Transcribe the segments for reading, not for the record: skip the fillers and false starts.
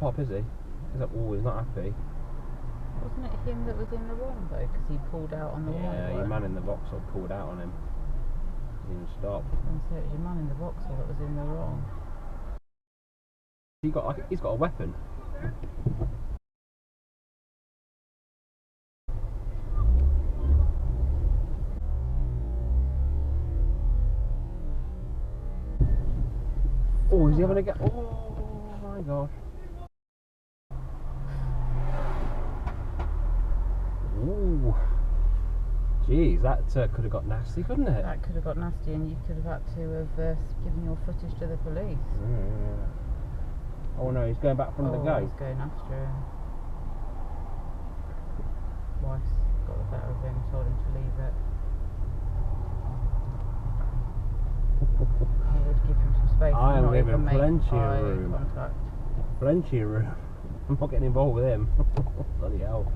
pop, is he? Oh, he's not happy. Wasn't it him that was in the wrong though? Because he pulled out on the wrong. Yeah, your man in the Vauxhall pulled out on him. He didn't stop. And so it was your man in the Vauxhall that was in the wrong. He's got a weapon. Oh, is he having a go? Oh my gosh. Ooh. Jeez, that could have got nasty, couldn't it? That could have got nasty, and you could have had to have given your footage to the police. Yeah. Oh no, he's going back from the gate. He's going after him. Wife's got the better of him, told him to leave it. I would give him some space. I am giving plenty of room. Contact. Plenty of room. I'm not getting involved with him. Bloody hell.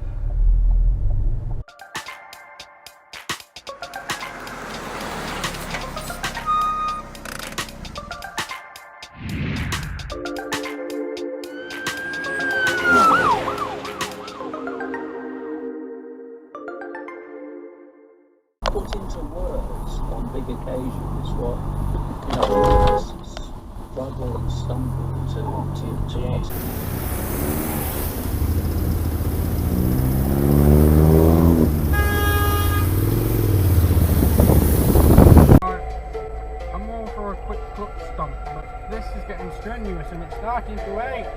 Put into words on big occasions what, you know, struggle and stumble to answer. I'm all for a quick clutch stomp, but this is getting strenuous and it's starting to ache.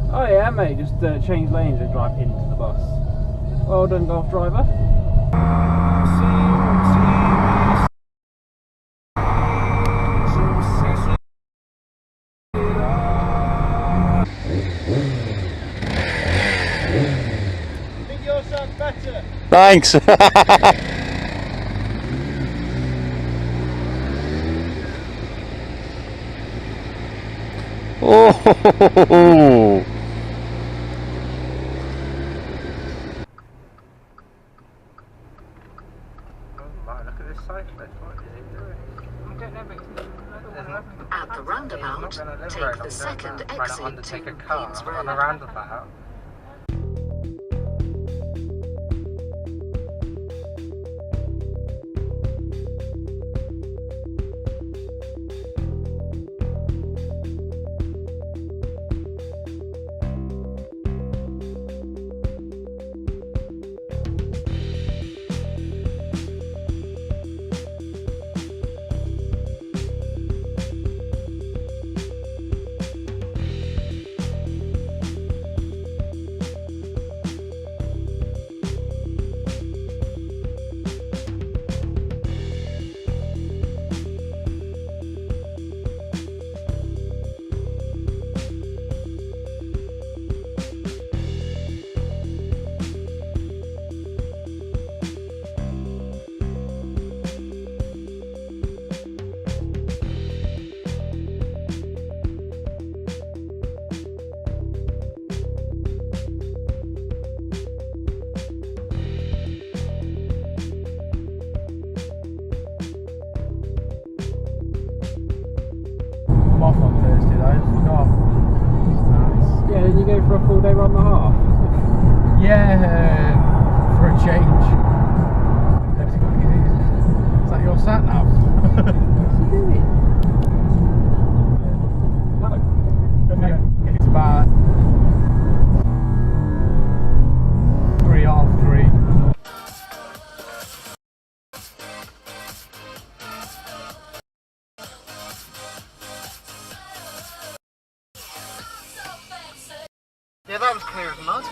Oh yeah, mate, just change lanes and drive into the bus. Well done, golf driver. I think yours sounds better. Thanks. Oh. Look at this cyclist, what is he doing? I don't know, but at the roundabout, take the second exit to Queen's Road. On the roundabout. Off on Thursday though, forgot. Nice. Yeah, then you go for a full day run and a half. Yeah, for a change. Is that your sat nav? What's he doing? It's about 3:30. Yeah, that was clear as mud.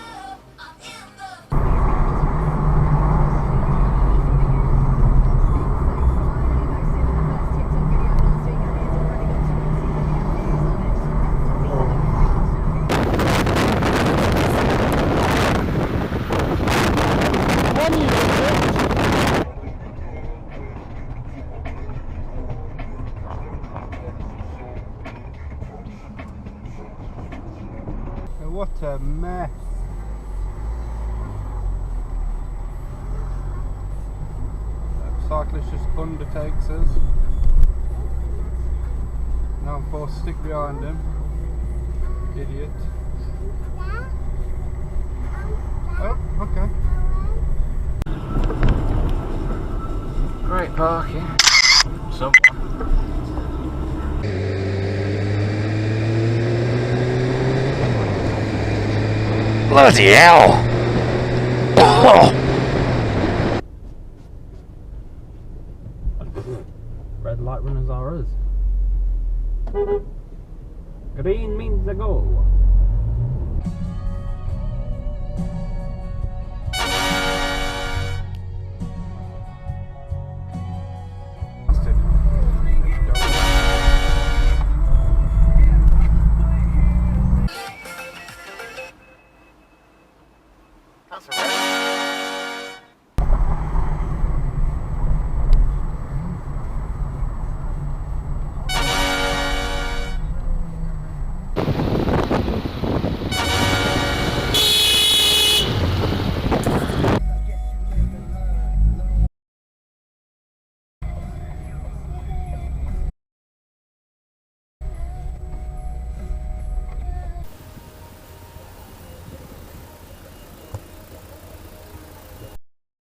what a mess. Cyclist just undertakes us. Now I'm forced to stick behind him. Idiot. Oh, okay. Great parking. Someone. Bloody hell! Red light runners are us. Green means a go. That's a red.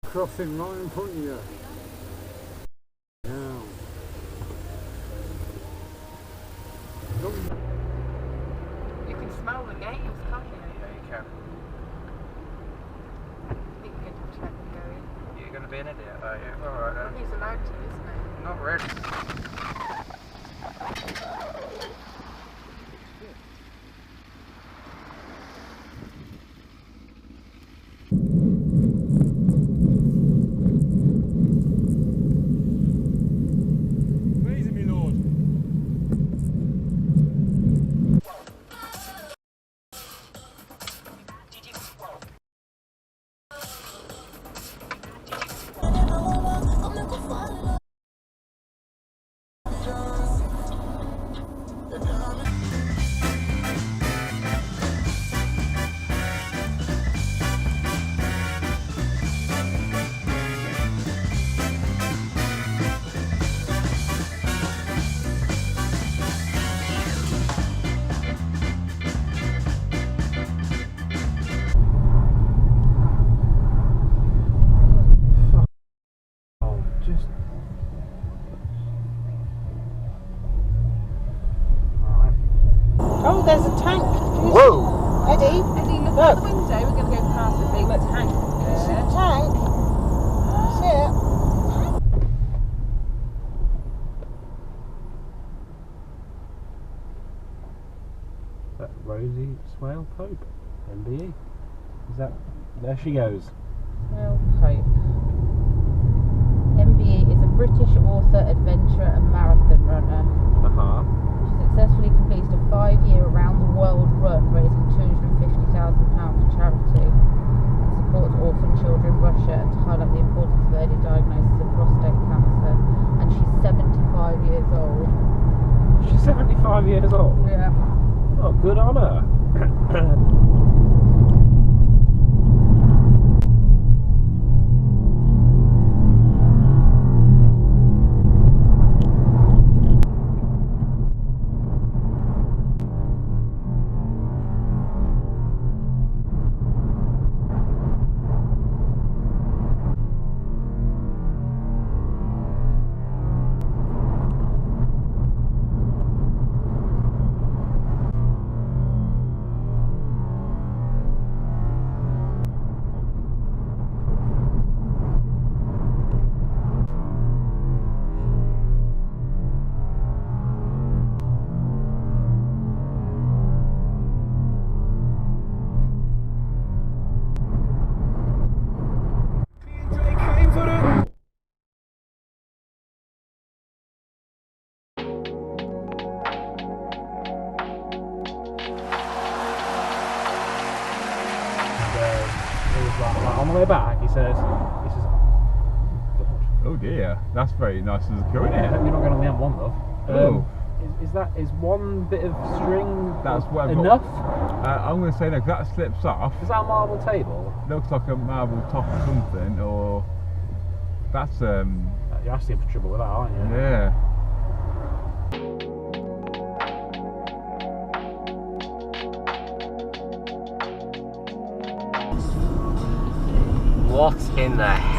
Crossing right in front of you. Now. You can smell the games, can't you? Yeah, you can. You can check and go in. You're going to be an idiot, are you? Alright then. He's allowed to, isn't he? Not really. Oh, there's a tank. Whoa! Eddie, look out the window. We're going to go past a big tank. See the tank? See it? Is that Rosie Swale Pope? MBE? Is that... There she goes. Well, Pope. MBE is a British author, adventurer and marathon runner. Uh-huh. She successfully completed a 5-year around-the-world run raising £250,000 for charity and supports orphan children in Russia and to highlight the importance of early diagnosis of prostate cancer. And she's 75 years old. She's 75 years old? Yeah. Oh, good on her. On the way back, he says, oh dear, that's very nice and secure, isn't I it? hope you're not going on the M1 though. Oh. Is one bit of string That's what I've got. enough? I'm going to say no, 'cause that slips off. Is that a marble table? Looks like a marble top or something, or that's You're asking for trouble with that, aren't you? yeah. What in the hell?